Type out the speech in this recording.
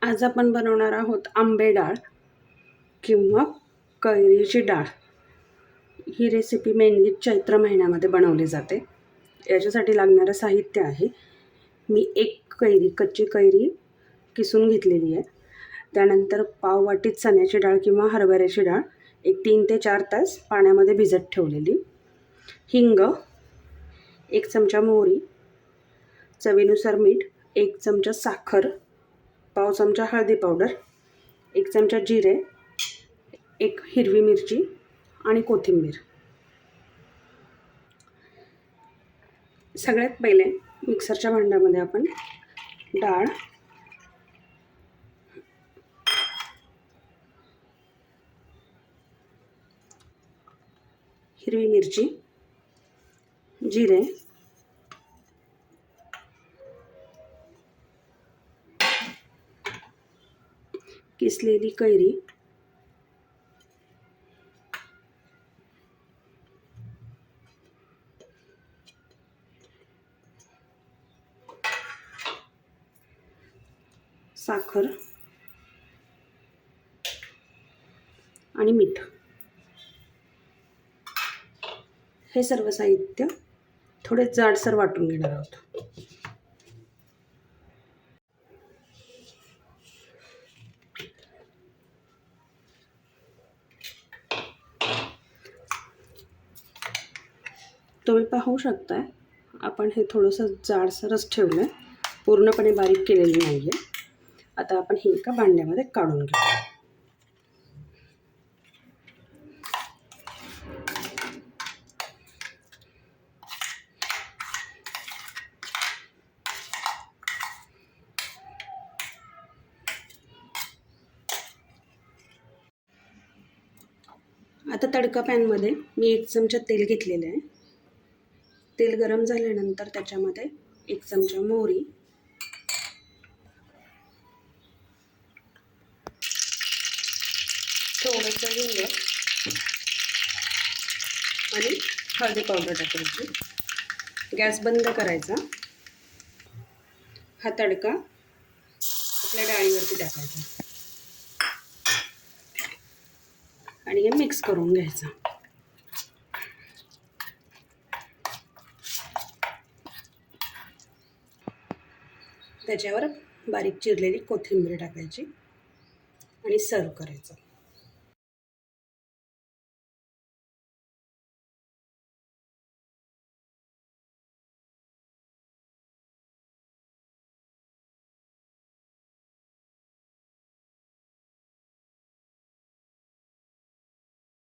आज आपण बनवणार आहोत आंबे डाळ किंवा कैरीची डाळ। ही रेसिपी मेनली चैत्र महिन्यामध्ये बनवली जाते। याच्यासाठी लागणारं साहित्य आहे, मी एक कच्ची कैरी किसून घेतलेली आहे। त्यानंतर पाव वाटी चण्याची डाळ किंवा हरभऱ्याची डाळ एक 3 ते 4 तास पाण्यामध्ये भिजत ठेवलेली, हिंग, 1 चमचा मोहरी, चवीनुसार मीठ, 1 चमचा साखर, पाव चमचा हळदी पावडर, 1 चमचा जिरे, 1 हिरवी मिरची आणि कोथिंबीर। सगळ्यात पहिले मिक्सरच्या भांड्यामध्ये आपण डाळ, हिरवी मिरची, जिरे, किसलेली कैरी, साखर आणि मीठ, हे सर्व साहित्य थोडे जाडसर वाटून घेणार आहोत। तुम्ही पाहू शकताय आपण हे थोडंसं जाडसरच ठेवलं आहे, पूर्णपणे बारीक केलेलं नाही आहे। आता आपण हे एका भांड्यामध्ये काढून घेऊ। आता तडका पॅनमध्ये मी 1 चमचा तेल घेतलेलं आहे। तेल गरम झाल्यानंतर त्याच्यामध्ये 1 चमचा मोहरी, थोडंसं हिंग आणि हळदी पावडर टाकायची। गॅस बंद करायचा। हा तडका आपल्या डाळीवरती टाकायचा आणि हे मिक्स करून घ्यायचं। त्याच्यावर बारीक चिरलेली कोथिंबीर टाकायची आणि सर्व करायचं।